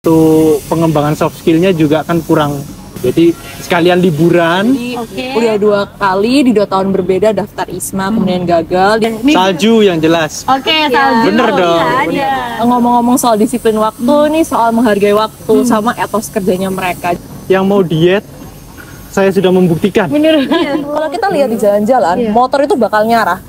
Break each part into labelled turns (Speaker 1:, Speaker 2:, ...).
Speaker 1: untuk pengembangan soft skillnya juga kan kurang. Jadi sekalian liburan.
Speaker 2: Udah 2 kali di 2 tahun berbeda daftar ISMA, kemudian gagal.
Speaker 1: Salju yang jelas.
Speaker 2: Salju.
Speaker 1: Bener dong.
Speaker 2: Ngomong-ngomong soal disiplin waktu nih, soal menghargai waktu sama etos kerjanya mereka.
Speaker 1: Yang mau diet, saya sudah membuktikan.
Speaker 2: Kalau kita lihat di jalan-jalan, motor itu bakal nyala.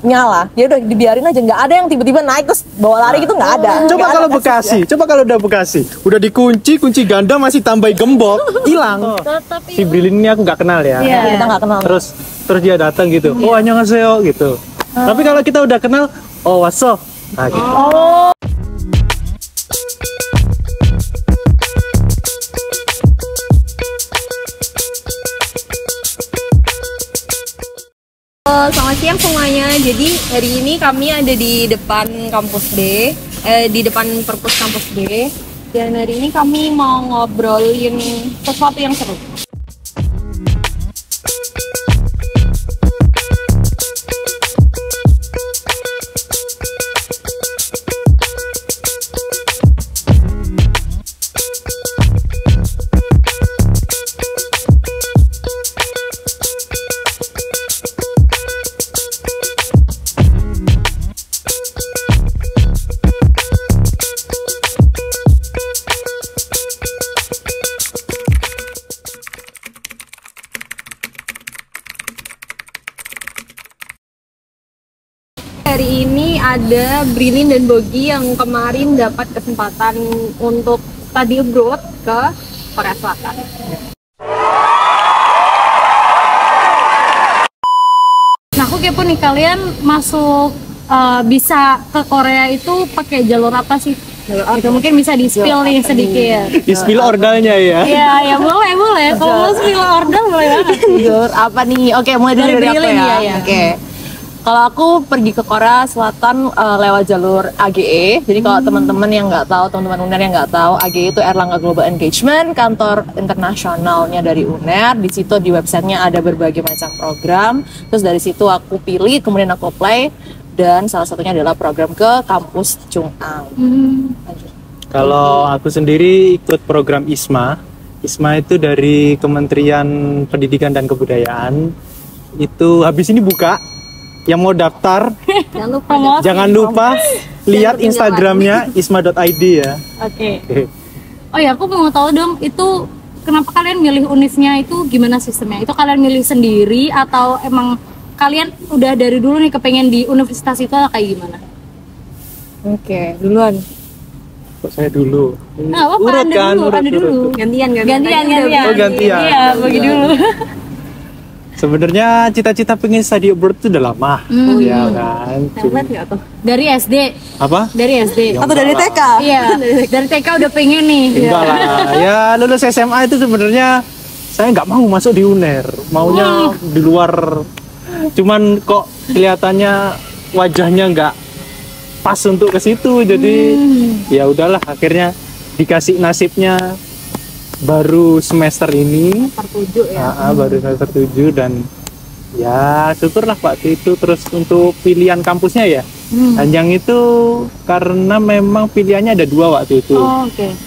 Speaker 2: Ya udah dibiarin aja, nggak ada yang tiba-tiba naik terus bawa lari gitu, nggak ada.
Speaker 1: Coba kalau Bekasi, coba kalau udah Bekasi, udah dikunci, kunci ganda masih tambah gembok, hilang. Si Brilin ini aku nggak kenal ya.
Speaker 2: Kita nggak kenal.
Speaker 1: Terus dia datang gitu, oh annyeonghaseyo gitu. Tapi kalau kita udah kenal, oh waso, nah gitu.
Speaker 3: Selamat siang semuanya. Jadi hari ini kami ada di depan kampus D, di depan perpus kampus D. Dan hari ini kami mau ngobrolin sesuatu yang seru. Hari ini ada Brilin dan Bogi yang kemarin dapat kesempatan untuk study abroad ke Korea Selatan.
Speaker 4: Nah, aku kepo nih, kalian masuk bisa ke Korea itu pakai jalur apa sih? Itu mungkin bisa di-spill nih sedikit.
Speaker 1: Di-spill ordalnya ya.
Speaker 4: Ya boleh. Kalau mau spill ordal boleh banget.
Speaker 2: Jalur apa nih? Oke, mulai dari aku
Speaker 4: Brilin
Speaker 2: ya. Oke. Kalau aku pergi ke Korea Selatan lewat jalur AGE. Jadi kalau teman-teman yang nggak tahu, teman-teman UNER yang nggak tahu, AGE itu Erlangga Global Engagement, kantor internasionalnya dari UNER. Di situ di websitenya ada berbagai macam program. Terus dari situ aku pilih, kemudian aku apply, dan salah satunya adalah program ke kampus Chung'ang.
Speaker 1: Kalau aku sendiri ikut program ISMA. ISMA itu dari Kementerian Pendidikan dan Kebudayaan. Itu habis ini buka. Yang mau daftar, jangan lupa lihat Instagramnya isma.id ya.
Speaker 4: Oke. Oh ya, aku mau tahu dong, itu kenapa kalian milih univnya, itu gimana sistemnya? Itu kalian milih sendiri atau emang kalian udah dari dulu nih kepengen di universitas itu atau kayak gimana?
Speaker 2: Oke, duluan.
Speaker 1: Kok saya dulu?
Speaker 4: Nah,
Speaker 1: Urut kan?
Speaker 4: Gantian.
Speaker 1: Oh gantian.
Speaker 4: Iya, bagi dulu.
Speaker 1: Sebenarnya cita-cita pengen study abroad itu udah lama, ya kan.
Speaker 4: Dari SD.
Speaker 1: Apa?
Speaker 4: Dari SD.
Speaker 2: Atau dari TK?
Speaker 4: Iya, dari TK udah pengen nih.
Speaker 1: Enggak lah, ya lulus SMA itu sebenarnya saya nggak mau masuk di UNER, maunya di luar. Cuman kok kelihatannya wajahnya nggak pas untuk ke situ, jadi ya udahlah akhirnya dikasih nasibnya. Baru semester ini, baru semester 7 dan ya syukurlah waktu itu. Terus untuk pilihan kampusnya ya, Hanyang itu karena memang pilihannya ada 2 waktu itu,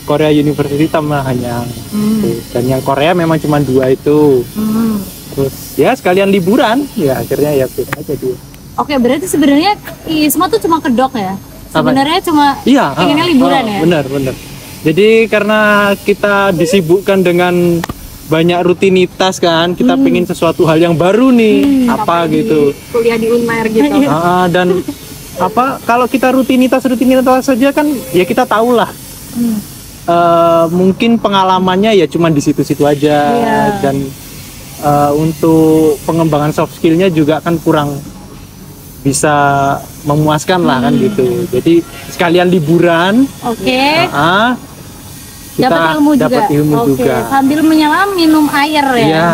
Speaker 1: Korea University sama Hanyang. Dan yang Korea memang cuma 2 itu. Terus ya sekalian liburan, ya akhirnya ya pilih aja dia.
Speaker 4: Oke, berarti sebenarnya ISMA tuh cuma kedok ya? Sebenarnya cuma pengennya liburan ya?
Speaker 1: Bener. Jadi karena kita disibukkan dengan banyak rutinitas kan, kita pengen sesuatu hal yang baru nih, apa gitu.
Speaker 3: Kuliah di UNER gitu.
Speaker 1: Dan apa kalau kita rutinitas saja kan ya kita tahu lah. Mungkin pengalamannya ya cuma di situ-situ aja, dan untuk pengembangan soft skillnya juga kan kurang bisa memuaskan lah kan gitu. Jadi sekalian liburan. Dapat ilmu juga.
Speaker 4: Sambil menyelam minum air ya.
Speaker 1: Iya.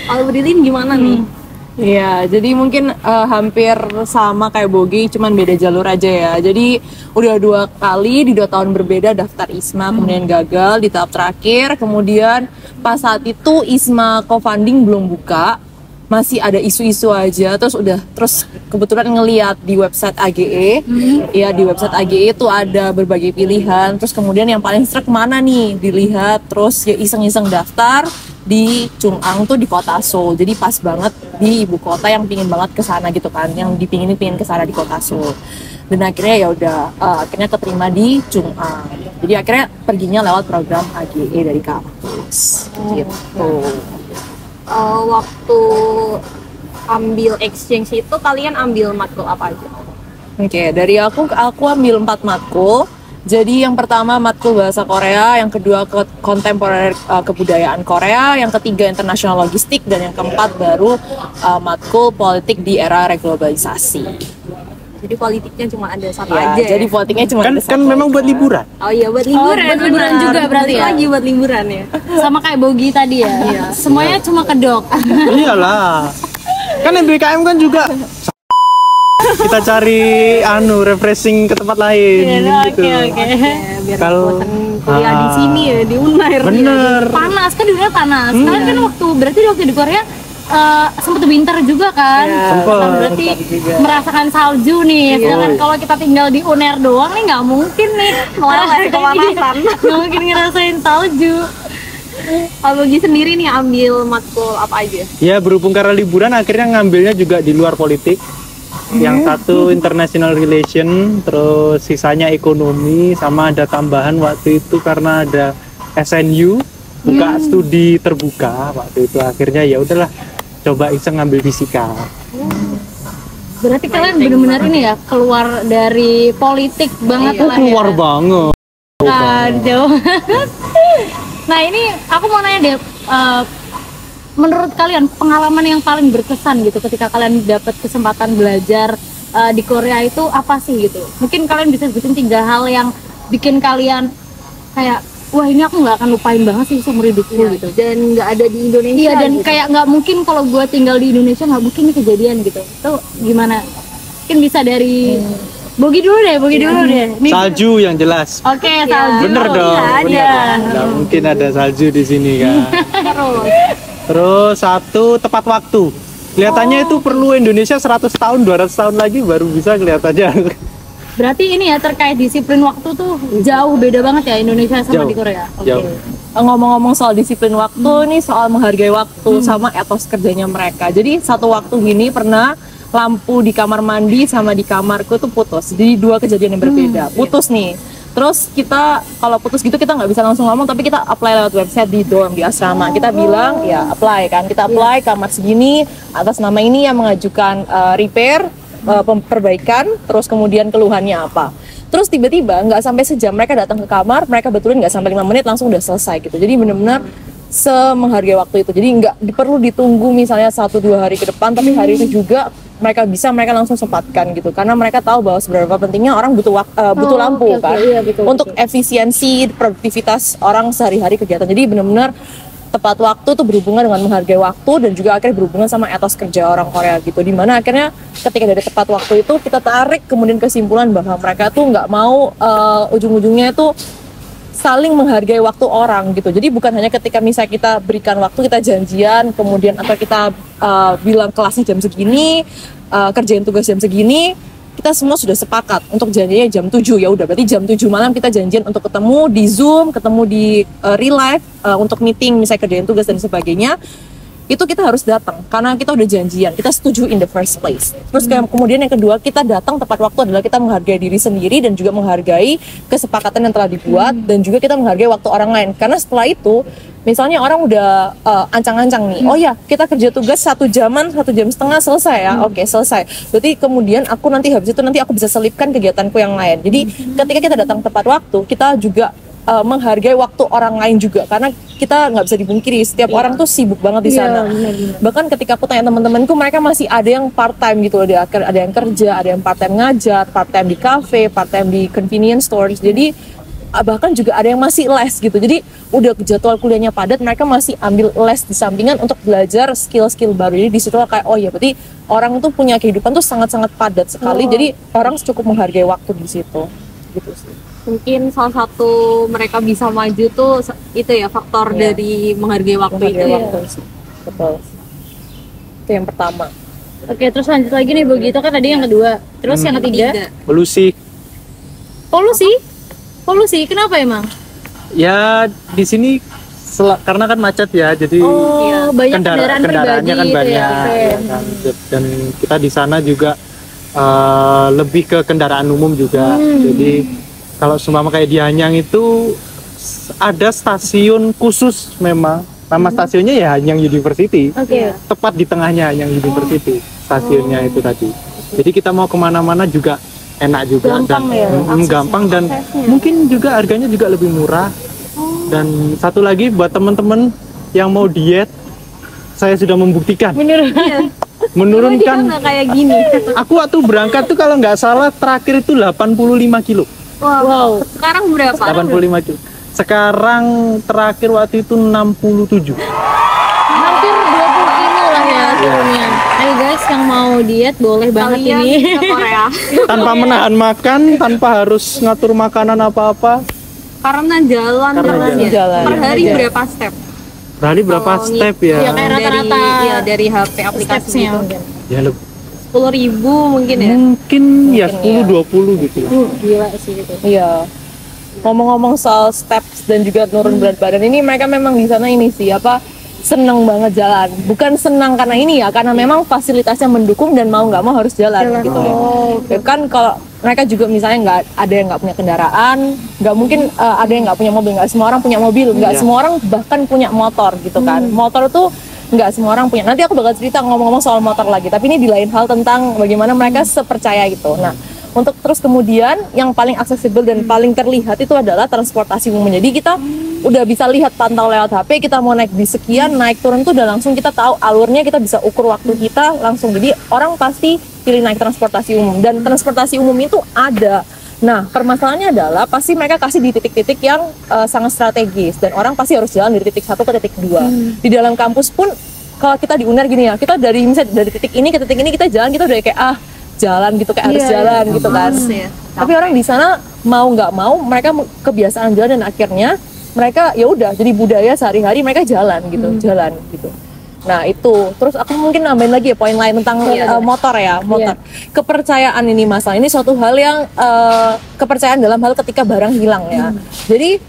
Speaker 3: Kalau Brilin gimana nih?
Speaker 2: Iya, jadi mungkin hampir sama kayak Bogi, cuman beda jalur aja ya. Jadi udah 2 kali di 2 tahun berbeda daftar ISMA, kemudian gagal di tahap terakhir. Kemudian pas saat itu ISMA co-funding belum buka. masih ada isu-isu aja, terus kebetulan ngeliat di website AGE, ya di website AGE itu ada berbagai pilihan, terus kemudian yang paling srek mana nih dilihat, terus ya iseng-iseng daftar di Chung-Ang tuh di kota Seoul, jadi pas banget di ibu kota yang pingin banget kesana gitu kan, yang pingin kesana di kota Seoul, dan akhirnya ya udah akhirnya keterima di Chung-Ang, jadi akhirnya perginya lewat program AGE dari kampus gitu.
Speaker 3: Waktu ambil exchange itu kalian ambil matkul apa aja?
Speaker 2: Oke, dari aku ambil 4 matkul. Jadi yang pertama matkul bahasa Korea, yang kedua kontemporer kebudayaan Korea, yang ketiga internasional logistik, dan yang keempat baru matkul politik di era reglobalisasi.
Speaker 3: Jadi politiknya cuma ada satu
Speaker 2: Ya,
Speaker 3: aja.
Speaker 2: jadi politiknya cuma
Speaker 1: Kan
Speaker 2: ada
Speaker 1: kan
Speaker 2: satu
Speaker 1: memang
Speaker 2: aja.
Speaker 1: buat liburan.
Speaker 3: Oh iya buat
Speaker 4: buat liburan juga berarti ya?
Speaker 3: Lagi buat liburan ya.
Speaker 4: Sama kayak Bogi tadi ya. Semuanya cuma kedok.
Speaker 1: Iyalah. Kan MBKM kan juga kita cari refreshing ke tempat lain gitu.
Speaker 4: Oke.
Speaker 3: Biar
Speaker 1: Kalau-
Speaker 3: bosan kuliah di sini ya di Unair.
Speaker 1: Bener.
Speaker 4: Panas kan, di dunia panas. Kalian kan waktu di Korea sempat winter juga kan?
Speaker 1: Sempet.
Speaker 4: Nah, berarti
Speaker 2: Winter juga.
Speaker 4: merasakan salju nih. Sedangkan kalau kita tinggal di Unair doang nih nggak mungkin nih.
Speaker 3: Meleleh kepanasan.
Speaker 4: Nggak mungkin ngerasain salju.
Speaker 3: Kalau Gi sendiri nih ambil matkul apa aja?
Speaker 1: Ya berhubung karena liburan akhirnya ngambilnya juga di luar politik. Yang satu international relation, terus sisanya ekonomi, sama ada tambahan waktu itu karena ada SNU buka studi terbuka waktu itu, akhirnya ya udahlah coba iseng ngambil fisika.
Speaker 4: Berarti kalian benar-benar ini ya keluar dari politik banget lah ya.
Speaker 1: Keluar banget.
Speaker 4: Aduh. Nah ini aku mau nanya deh, menurut kalian pengalaman yang paling berkesan gitu ketika kalian dapat kesempatan belajar di Korea itu apa sih gitu? Mungkin kalian bisa sebutin 3 hal yang bikin kalian kayak wah ini aku nggak akan lupain banget sih seumur hidupku gitu.
Speaker 3: Dan nggak ada di Indonesia.
Speaker 4: Iya, dan
Speaker 3: gitu.
Speaker 4: kayak nggak mungkin kalau gue tinggal di Indonesia nggak mungkin ini kejadian gitu. Itu gimana? Mungkin bisa dari Bogi dulu deh. Nih.
Speaker 1: Salju yang jelas.
Speaker 4: Oke, salju.
Speaker 1: Bener dong.
Speaker 4: Iya,
Speaker 1: Bener.
Speaker 4: ada.
Speaker 1: Nggak mungkin ada salju di sini kan.
Speaker 3: Terus
Speaker 1: Terus satu, tepat waktu. Kelihatannya itu perlu Indonesia 100 tahun, 200 tahun lagi baru bisa kelihatannya.
Speaker 4: Berarti ini ya terkait disiplin waktu tuh jauh beda banget ya Indonesia sama
Speaker 1: Jauh.
Speaker 4: di Korea. Oke.
Speaker 1: Jauh.
Speaker 2: Ngomong-ngomong soal disiplin waktu nih, soal menghargai waktu sama etos kerjanya mereka. Jadi satu waktu gini pernah lampu di kamar mandi sama di kamarku tuh putus. Jadi 2 kejadian yang berbeda. Putus nih. Terus kita kalau putus gitu kita nggak bisa langsung ngomong, tapi kita apply lewat website di dorm di asrama. Kita bilang ya apply kan. Kita apply kamar segini atas nama ini yang mengajukan repair, perbaikan, terus kemudian keluhannya apa. Terus tiba-tiba nggak sampai sejam mereka datang ke kamar, mereka betulin nggak sampai 5 menit langsung udah selesai gitu. Jadi benar-benar semenghargai waktu itu. Jadi nggak perlu ditunggu misalnya 1-2 hari ke depan, tapi hari itu juga mereka langsung sempatkan gitu. Karena mereka tahu bahwa seberapa pentingnya orang butuh lampu
Speaker 4: oke,
Speaker 2: kan
Speaker 4: iya, betul,
Speaker 2: untuk efisiensi produktivitas orang sehari-hari kegiatan. Jadi benar-benar tepat waktu tuh berhubungan dengan menghargai waktu dan juga akhirnya berhubungan sama etos kerja orang Korea gitu, dimana akhirnya ketika dari tepat waktu itu kita tarik kemudian kesimpulan bahwa mereka tuh nggak mau ujung-ujungnya itu saling menghargai waktu orang gitu. Jadi bukan hanya ketika misalnya kita berikan waktu, kita janjian kemudian atau kita bilang kelasnya jam segini, kerjain tugas jam segini, kita semua sudah sepakat untuk janjinya jam 7, ya udah berarti jam 7 malam kita janjian untuk ketemu di Zoom, ketemu di real life untuk meeting misalnya kerjain tugas dan sebagainya. Itu kita harus datang karena kita udah janjian, kita setuju in the first place. Terus kemudian yang kedua, kita datang tepat waktu adalah kita menghargai diri sendiri dan juga menghargai kesepakatan yang telah dibuat dan juga kita menghargai waktu orang lain. Karena setelah itu misalnya orang udah ancang-ancang nih, oh ya kita kerja tugas 1 jam selesai ya, oke selesai. Berarti kemudian aku nanti habis itu nanti aku bisa selipkan kegiatanku yang lain. Jadi ketika kita datang tepat waktu, kita juga menghargai waktu orang lain juga, karena kita nggak bisa dipungkiri setiap orang tuh sibuk banget di sana. Bahkan ketika aku tanya teman-temanku, mereka masih ada yang part time gitu loh, ada yang kerja, ada yang part time ngajar, part time di cafe, part time di convenience stores. Jadi bahkan juga ada yang masih les gitu. Jadi udah jadwal kuliahnya padat, mereka masih ambil les di sampingan untuk belajar skill-skill baru. Jadi di situ kayak oh ya berarti orang tuh punya kehidupan tuh sangat-sangat padat sekali. Jadi orang cukup menghargai waktu di situ. Gitu sih.
Speaker 3: mungkin salah satu mereka bisa maju tuh itu ya faktor
Speaker 2: Iya.
Speaker 3: dari menghargai waktu itu.
Speaker 2: Menghargai
Speaker 3: Ya.
Speaker 2: waktu sih. Betul. Itu yang pertama.
Speaker 4: Oke, terus lanjut lagi nih Bogi, itu kan tadi yang kedua. Terus yang ketiga,
Speaker 1: Polusi.
Speaker 4: polusi. Kenapa emang?
Speaker 1: Ya di sini karena kan macet ya, jadi
Speaker 4: Banyak kendaraan
Speaker 1: kendaraannya
Speaker 4: pribadi
Speaker 1: kan
Speaker 4: gitu ya.
Speaker 1: banyak. Ya kan. Dan kita di sana juga lebih ke kendaraan umum juga. Jadi kalau seumpama kayak di Hanyang itu ada stasiun khusus memang. Nama stasiunnya ya Hanyang University.
Speaker 4: Oke.
Speaker 1: Tepat di tengahnya Hanyang University stasiunnya itu tadi. Jadi kita mau kemana-mana juga enak juga.
Speaker 4: Gampang
Speaker 1: dan
Speaker 4: ya,
Speaker 1: gampang dan mungkin juga harganya juga lebih murah. Dan satu lagi buat teman-teman yang mau diet, saya sudah membuktikan menurunkan.
Speaker 3: Nggak kayak gini.
Speaker 1: Aku waktu berangkat tuh kalau nggak salah terakhir itu 85 kilo.
Speaker 4: Wow.
Speaker 3: Sekarang berapa?
Speaker 1: 85 kilo. Sekarang terakhir waktu itu 67.
Speaker 4: Hampir 20 kilo lah ya turunnya. Ayo guys, yang mau diet boleh banget
Speaker 3: Kalian
Speaker 4: ini.
Speaker 3: ke Korea.
Speaker 1: Tanpa menahan makan, tanpa harus ngatur makanan apa-apa.
Speaker 3: Karena jalan
Speaker 1: Karena
Speaker 3: ya.
Speaker 2: jalan.
Speaker 3: Per hari
Speaker 2: Iya.
Speaker 3: berapa step?
Speaker 1: Berarti berapa
Speaker 3: Kalau
Speaker 1: step
Speaker 4: Iya,
Speaker 1: ya?
Speaker 4: kayak rata-rata
Speaker 3: dari HP aplikasi
Speaker 4: stepsnya.
Speaker 3: gitu.
Speaker 1: Ya
Speaker 3: 10.000 mungkin ya.
Speaker 1: mungkin ya 10-20 gitu.
Speaker 4: Gila sih itu.
Speaker 2: Iya. Ngomong-ngomong soal steps dan juga turun berat badan ini, mereka memang di sana ini sih seneng banget jalan. Bukan senang karena ini ya, karena memang fasilitasnya mendukung dan mau nggak mau harus jalan gitu ya. Ya kan kalau mereka juga misalnya nggak ada yang nggak punya kendaraan, nggak mungkin ada yang nggak punya mobil. Nggak semua orang punya mobil, nggak
Speaker 1: Iya.
Speaker 2: semua orang bahkan punya motor gitu kan. Motor tuh nggak semua orang punya. Nanti aku bakal cerita ngomong-ngomong soal motor lagi. Tapi ini di lain hal tentang bagaimana mereka sepercaya gitu. Nah, untuk terus kemudian yang paling aksesibel dan paling terlihat itu adalah transportasi umum. Jadi kita udah bisa lihat pantau lewat HP, kita mau naik bis sekian, naik turun tuh udah langsung kita tahu alurnya, kita bisa ukur waktu kita langsung. Jadi orang pasti pilih naik transportasi umum dan transportasi umum itu ada. Nah, permasalahannya adalah pasti mereka kasih di titik-titik yang sangat strategis dan orang pasti harus jalan dari titik 1 ke titik 2. Di dalam kampus pun kalau kita di UNER gini ya, kita dari misalnya dari titik ini ke titik ini kita jalan, kita udah kayak jalan gitu, kayak harus jalan gitu kan.
Speaker 3: Iya.
Speaker 2: Tapi orang di sana mau nggak mau mereka kebiasaan jalan dan akhirnya mereka ya udah jadi budaya sehari-hari mereka jalan gitu, jalan gitu. Nah itu, terus aku mungkin nambahin lagi ya poin lain tentang motor ya, motor. Kepercayaan ini masalah ini suatu hal yang kepercayaan dalam hal ketika barang hilang ya. Jadi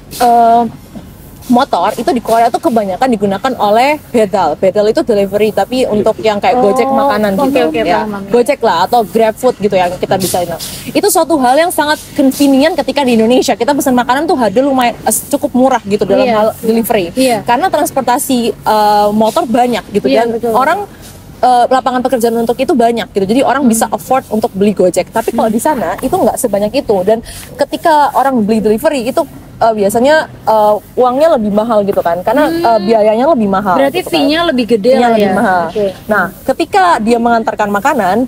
Speaker 2: motor itu di Korea tuh kebanyakan digunakan oleh bedal. Bedal itu delivery tapi untuk yang kayak Gojek makanan gitu ya. Gojek lah atau GrabFood gitu yang kita bisa ini. Itu suatu hal yang sangat convenient ketika di Indonesia kita pesan makanan tuh harga lumayan cukup murah gitu dalam hal delivery. Karena transportasi motor banyak gitu dan orang lapangan pekerjaan untuk itu banyak gitu, jadi orang bisa afford untuk beli Gojek. Tapi kalau di sana itu nggak sebanyak itu dan ketika orang beli delivery itu biasanya uangnya lebih mahal gitu kan, karena biayanya lebih mahal.
Speaker 4: Berarti
Speaker 2: gitu
Speaker 4: fee-nya lebih gede lah
Speaker 2: lebih
Speaker 4: ya.
Speaker 2: mahal.
Speaker 4: Oke.
Speaker 2: Nah, ketika dia mengantarkan makanan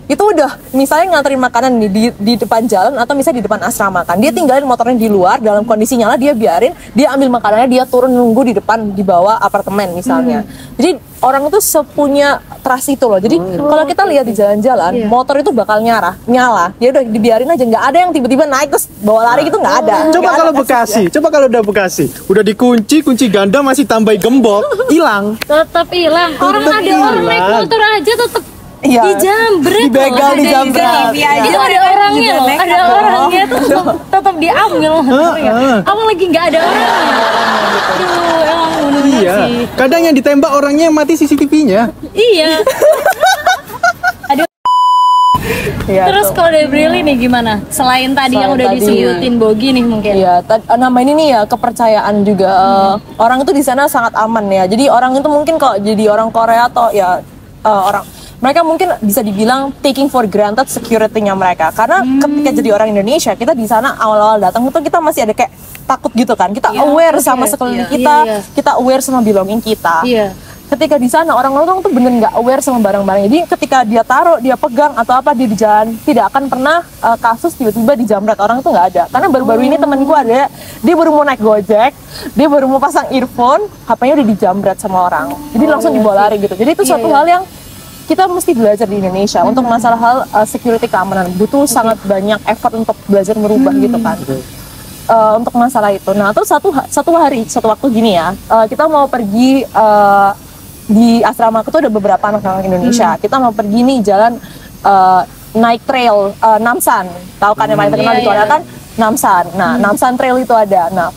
Speaker 2: itu udah misalnya nganterin makanan nih di depan jalan atau misalnya di depan asrama kan, dia tinggalin motornya di luar dalam kondisi nyala, dia biarin, dia ambil makanannya, dia turun nunggu di depan di bawah apartemen misalnya. Jadi orang itu sepunya trust itu loh. Jadi kalau kita lihat di jalan-jalan motor itu bakal nyala, ya udah dibiarin aja, nggak ada yang tiba-tiba naik terus bawa lari gitu, nggak ada.
Speaker 1: Coba kalau Bekasi, coba kalau udah Bekasi, udah dikunci, kunci ganda masih tambah gembok, hilang.
Speaker 4: Tetap hilang. Orang
Speaker 1: Tetep
Speaker 4: ada orang naik
Speaker 1: hilang.
Speaker 4: motor aja tetap
Speaker 2: Iya.
Speaker 4: dijambret.
Speaker 1: Dibegal,
Speaker 4: loh.
Speaker 1: dijambret.
Speaker 4: Itu ada orangnya loh. Ada orangnya tuh tetap diambil. Apa lagi nggak ada orangnya? Aduh, emang bener-bener
Speaker 1: Iya.
Speaker 4: sih.
Speaker 1: Kadang yang ditembak orangnya yang mati CCTV-nya.
Speaker 4: Iya.
Speaker 2: Iya,
Speaker 4: Terus
Speaker 2: tuh.
Speaker 4: kalau dari Brili nih gimana? Selain tadi yang
Speaker 2: Selain
Speaker 4: udah
Speaker 2: tadi.
Speaker 4: disebutin Bogi nih mungkin.
Speaker 2: Iya, nama ini nih ya kepercayaan juga. Orang itu di sana sangat aman ya. Jadi orang itu mungkin kalau jadi orang Korea atau ya orang mereka mungkin bisa dibilang taking for granted security-nya mereka. Karena ketika jadi orang Indonesia, kita di sana awal-awal datang itu kita masih ada kayak takut gitu kan. Kita aware sama sekeliling kita, kita aware sama belonging kita.
Speaker 4: Iya.
Speaker 2: Ketika di sana orang-orang tuh bener nggak aware sama barang-barang. Jadi ketika dia taruh, dia pegang atau apa dia di jalan, tidak akan pernah kasus tiba-tiba dijamret orang itu nggak ada. Karena baru-baru ini temanku ada, dia baru mau naik Gojek, dia baru mau pasang earphone, HP-nya udah dijamret sama orang. Jadi langsung dibawa lari gitu. Jadi itu suatu hal yang kita mesti belajar di Indonesia untuk masalah hal security keamanan. Butuh sangat banyak effort untuk belajar merubah gitu kan. Untuk masalah itu. Nah, terus satu waktu gini ya, kita mau pergi di asrama aku tuh ada beberapa anak-anak Indonesia. Kita mau pergi nih jalan naik trail Namsan. Tahu kan yang paling terkenal di Korea kan Namsan. Nah, Namsan Trail itu ada. Nah,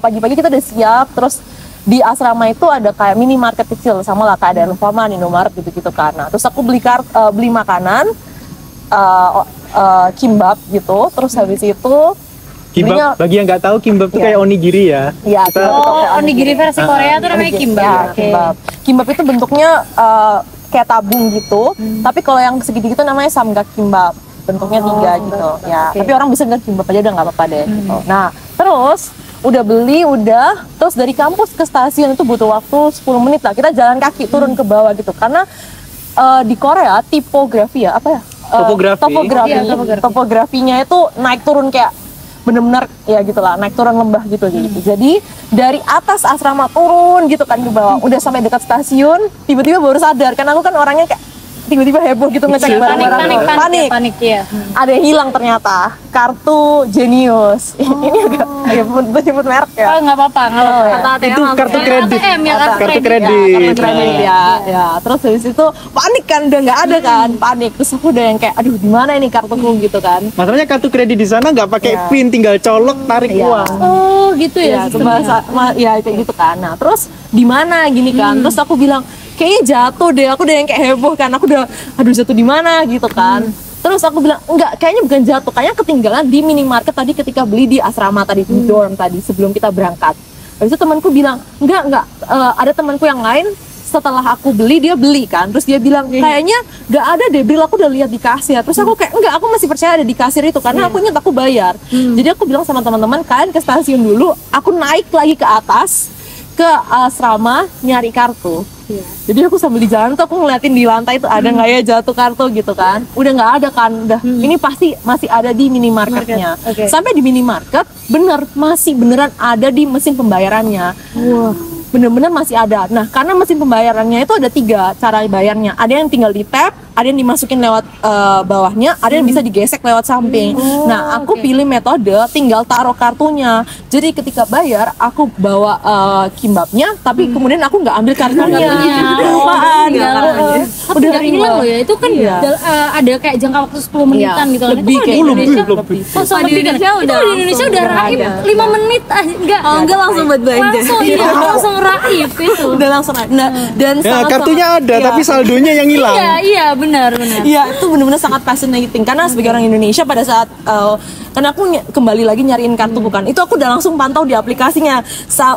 Speaker 2: pagi-pagi kita udah siap, terus di asrama itu ada kayak minimarket kecil, sama lah kayak ada Alfamart, Indomaret gitu-gitu kan. Nah, terus aku beli makanan kimbap gitu, terus habis itu
Speaker 1: Kimbap, bagi yang nggak tahu, kimbap itu kayak onigiri ya.
Speaker 2: Iya,
Speaker 4: onigiri versi Korea tuh namanya kimbap.
Speaker 2: Ya, kimbap. Kimbap itu bentuknya kayak tabung gitu, tapi kalau yang segini gitu namanya samgak kimbap. Bentuknya 3 gitu. Ya, tapi orang bisa bilang kimbap aja udah nggak apa-apa deh. Gitu. Nah, terus udah beli, terus dari kampus ke stasiun itu butuh waktu 10 menit lah. Kita jalan kaki turun ke bawah gitu, karena di Korea tipografi ya, apa ya? Topografinya itu naik turun kayak bener-bener ya gitulah, naik turun lembah gitu. Jadi dari atas asrama turun gitu kan ke bawah, udah sampai dekat stasiun, tiba-tiba baru sadar, karena aku kan orangnya kayak tiba-tiba heboh gitu ngecek barang-barang, panik ya. Ada yang hilang ternyata, kartu Genius. Ini agak nyebut merek ya.
Speaker 4: Nggak apa-apa.
Speaker 1: Itu kartu kredit. Kartu kredit
Speaker 2: ya. Terus habis itu panik kan, udah nggak ada kan, panik. Terus aku udah yang kayak, aduh di mana ini kartuku gitu kan.
Speaker 1: Masalahnya kartu kredit di sana nggak pakai pin, tinggal colok tarik uang.
Speaker 4: Oh gitu ya.
Speaker 2: Ya kayak gitu kan. Nah terus di mana gini kan. Terus aku bilang, kayaknya jatuh deh. Aku udah yang kayak heboh kan. Aku udah, aduh jatuh di mana gitu kan. Terus aku bilang, enggak, kayaknya bukan jatuh, kayaknya ketinggalan di minimarket tadi ketika beli di asrama tadi, di dorm tadi sebelum kita berangkat. Habis itu temanku bilang, enggak, ada temanku yang lain setelah aku beli, dia beli kan. Terus dia bilang, kayaknya enggak ada deh, Bril, aku udah lihat di kasir. Terus aku kayak, enggak, aku masih percaya ada di kasir itu, karena aku ingat aku bayar. Jadi aku bilang sama teman-teman, kalian ke stasiun dulu, aku naik lagi ke atas, ke asrama nyari kartu. Jadi aku sambil di jalan tuh aku ngeliatin di lantai itu ada nggak ya jatuh kartu gitu kan. Udah nggak ada kan, udah ini pasti masih ada di minimarketnya. Sampai di minimarket masih beneran ada di mesin pembayarannya. Bener-bener masih ada. Nah karena mesin pembayarannya itu ada 3 cara bayarnya. Ada yang tinggal di tap, ada yang dimasukin lewat bawahnya, ada yang bisa digesek lewat samping. Nah aku pilih metode tinggal taruh kartunya. Jadi ketika bayar aku bawa kimbapnya, tapi kemudian aku nggak ambil kartunya. Kelupaan.
Speaker 4: Udah hilang loh ya. Itu kan ada kayak jangka waktu 10 menitan gitu.
Speaker 2: Lebih kayak
Speaker 1: lebih.
Speaker 4: Oh, sama di Indonesia udah raib 5 menit enggak.
Speaker 3: Oh, enggak langsung buat belanja.
Speaker 4: Langsung raib itu.
Speaker 2: Udah langsung nah, dan
Speaker 1: ya, kartunya ada tapi saldonya yang hilang.
Speaker 4: Iya benar.
Speaker 2: Iya itu benar-benar sangat fascinating karena sebagai orang Indonesia pada saat karena aku kembali lagi nyariin kartu bukan itu aku udah langsung pantau di aplikasinya.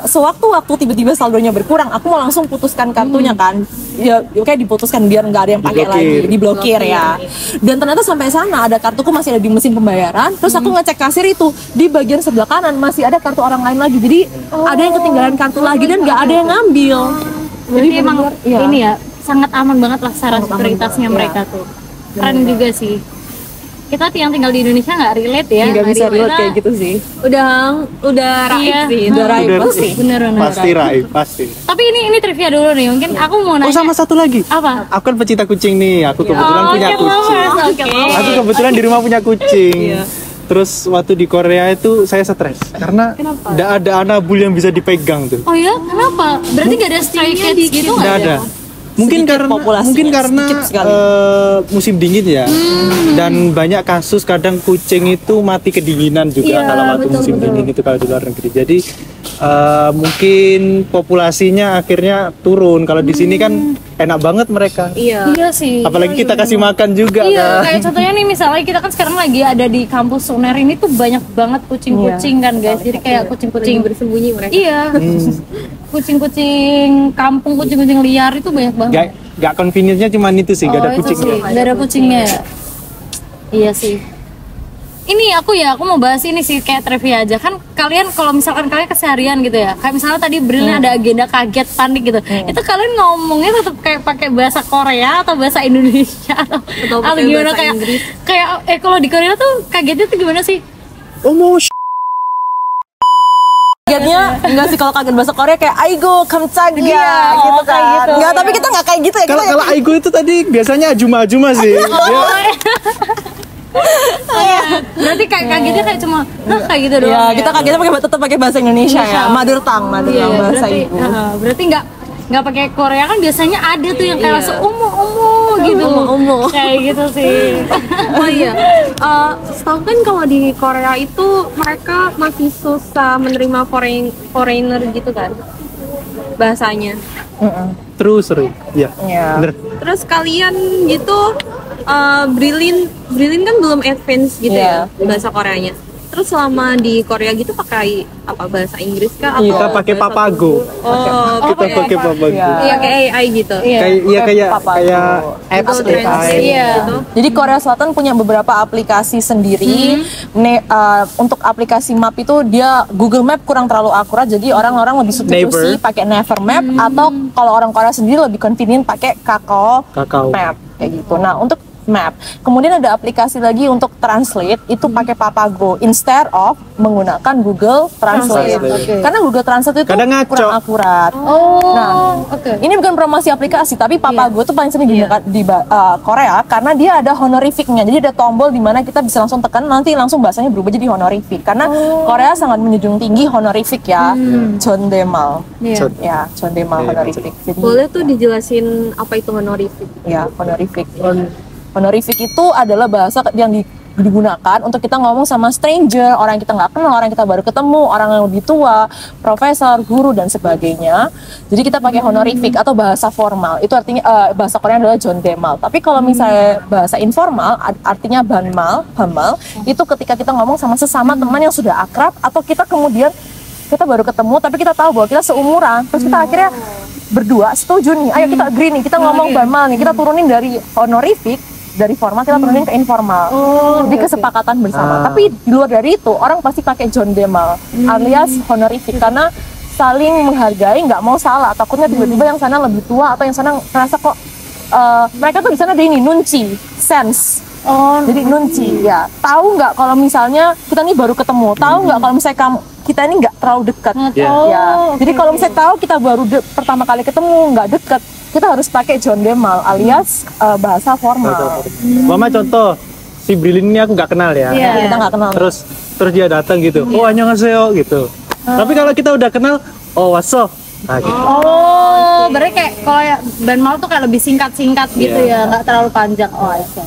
Speaker 2: Sewaktu-waktu tiba-tiba saldonya berkurang, aku mau langsung putuskan kartunya kan. Ya kayak diputuskan biar nggak ada yang pakai lagi, diblokir ya. Dan ternyata sampai sana ada kartuku masih ada di mesin pembayaran. Terus aku ngecek kasir itu di bagian sebelah kanan masih ada kartu orang lain lagi. Jadi ada yang ketinggalan kartu lagi dan nggak ada yang ngambil.
Speaker 4: Jadi emang ini ya sangat aman banget lah secara sekuritasnya mereka tuh. Keren juga sih. Kita yang tinggal di Indonesia nggak relate ya.
Speaker 2: Nggak bisa relate kayak gitu sih.
Speaker 3: Udah raib sih.
Speaker 2: Udah raib pasti.
Speaker 4: Bener.
Speaker 1: Pasti raib, pasti.
Speaker 4: Tapi ini trivia dulu nih. Mungkin aku mau nanya.
Speaker 1: Oh sama satu lagi.
Speaker 4: Apa?
Speaker 1: Aku kan pecinta kucing nih. Aku kebetulan punya kucing. Aku kebetulan di rumah punya kucing. Terus waktu di Korea itu saya stres karena nggak ada anabul yang bisa dipegang tuh.
Speaker 4: Oh ya? Kenapa? Berarti nggak ada stray cats gitu nggak?
Speaker 1: Nggak ada. Mungkin karena musim dingin ya, dan banyak kasus kadang kucing itu mati kedinginan juga kalau waktu musim dingin itu kalau di luar negeri. Jadi mungkin populasinya akhirnya turun. Kalau di sini kan enak banget mereka.
Speaker 4: Iya sih.
Speaker 1: Apalagi kita kasih makan juga.
Speaker 4: Iya, kayak contohnya nih misalnya kita kan sekarang lagi ada di kampus UNER ini tuh banyak banget kucing-kucing kan guys. Jadi kayak kucing-kucing
Speaker 3: bersembunyi mereka.
Speaker 4: Iya. Kucing-kucing kampung, kucing-kucing liar itu banyak banget.
Speaker 1: Gak convenience-nya cuma itu sih, gak ada kucingnya.
Speaker 4: Gak ada kucingnya. Iya sih. Ini aku mau bahas ini sih kayak trivia aja kan. Kalian kalau misalkan kalian keseharian gitu ya, kayak misalnya tadi Brilnya ada agenda kaget panik gitu, itu kalian ngomongnya tetap kayak pakai bahasa Korea atau bahasa Indonesia atau gimana kayak kalau di Korea tuh kagetnya tuh gimana sih?
Speaker 2: Kagetnya enggak sih kalau kaget bahasa Korea kayak aigo kamchagia gitu kan. Enggak, tapi kita enggak kayak gitu ya.
Speaker 1: Kalau aigo itu tadi biasanya ajuma-ajuma sih.
Speaker 4: Berarti kayak kagetnya kayak cuma kayak gitu doang.
Speaker 2: Ya, kita kagetnya tetap pakai bahasa Indonesia ya. Mother tongue bahasa
Speaker 4: berarti,
Speaker 2: ibu.
Speaker 4: Berarti enggak nggak pakai Korea kan biasanya ada tuh yang kayak langsung gitu.
Speaker 3: Umu.
Speaker 4: Kayak gitu sih.
Speaker 3: Oh iya, setahu kan kalau di Korea itu mereka masih susah menerima foreigner gitu kan bahasanya.
Speaker 1: Terus seru. Iya.
Speaker 2: Iya.
Speaker 1: Bener.
Speaker 3: Terus kalian gitu Brilin kan belum advance gitu
Speaker 2: Iya.
Speaker 3: ya bahasa Koreanya. Terus selama di Korea gitu pakai apa bahasa Inggris kah atau
Speaker 1: Kita pakai
Speaker 3: bahasa
Speaker 1: Papago.
Speaker 3: Oh,
Speaker 1: Kita pakai Papago.
Speaker 2: Iya.
Speaker 3: iya kayak AI gitu.
Speaker 1: Kayak
Speaker 2: Papago.
Speaker 1: apps
Speaker 3: Google Translate
Speaker 4: Iya.
Speaker 3: gitu.
Speaker 2: Jadi Korea Selatan punya beberapa aplikasi sendiri. Untuk aplikasi map itu dia Google Map kurang terlalu akurat, jadi orang-orang lebih substitusi
Speaker 1: Naver.
Speaker 2: pakai Naver Map atau kalau orang Korea sendiri lebih convenient pakai Kakao
Speaker 1: Kakao.
Speaker 2: Map kayak gitu. Nah untuk map, kemudian ada aplikasi lagi untuk translate itu pakai Papago instead of menggunakan Google Translate.
Speaker 1: Translate.
Speaker 2: Karena Google Translate itu
Speaker 1: Kadang ngaco.
Speaker 2: kurang akurat. Nah, ini bukan promosi aplikasi, tapi Papago itu paling sering digunakan di Korea karena dia ada honorificnya. Jadi ada tombol di mana kita bisa langsung tekan, nanti langsung bahasanya berubah jadi honorific. Karena Korea sangat menjunjung tinggi honorific ya, Chondemal.
Speaker 3: Iya.
Speaker 2: Ya, Chondemal honorific. Jadi
Speaker 3: Boleh tuh dijelasin apa itu honorific?
Speaker 2: ya, honorific. Honorific itu adalah bahasa yang digunakan untuk kita ngomong sama stranger, orang yang kita nggak kenal, orang yang kita baru ketemu, orang yang lebih tua, profesor, guru, dan sebagainya. Jadi kita pakai honorific atau bahasa formal. Itu artinya bahasa Korea adalah jondaemal. Tapi kalau misalnya bahasa informal, artinya banmal, itu ketika kita ngomong sama sesama teman yang sudah akrab, atau kita kemudian kita baru ketemu, tapi kita tahu bahwa kita seumuran, terus kita akhirnya berdua setuju nih, ayo kita agree nih, kita ngomong banmal nih, kita turunin dari honorific, dari formal kita turunin ke informal. Jadi kesepakatan bersama. Tapi di luar dari itu orang pasti pakai jondaemal alias honorific karena saling menghargai, nggak mau salah. Takutnya tiba-tiba yang sana lebih tua atau yang sana merasa kok mereka tuh di sana ada ini nunci, sense. Jadi nunci ya. Tahu nggak kalau misalnya kita nih baru ketemu? Tahu nggak kalau misalnya kita ini nggak terlalu dekat? Ya. Jadi kalau misalnya tahu kita baru pertama kali ketemu nggak dekat, kita harus pakai jondaemal alias bahasa formal.
Speaker 1: Mama contoh si Brilin ini aku nggak kenal ya.
Speaker 2: Kita nggak kenal.
Speaker 1: Terus dia datang gitu. Oh annyeonghaseyo gitu. Tapi kalau kita udah kenal, oh what's up? Nah, gitu.
Speaker 4: Berarti kayak kalau ya banmal tuh kayak lebih singkat-singkat gitu ya, nggak terlalu panjang. Oh, I see.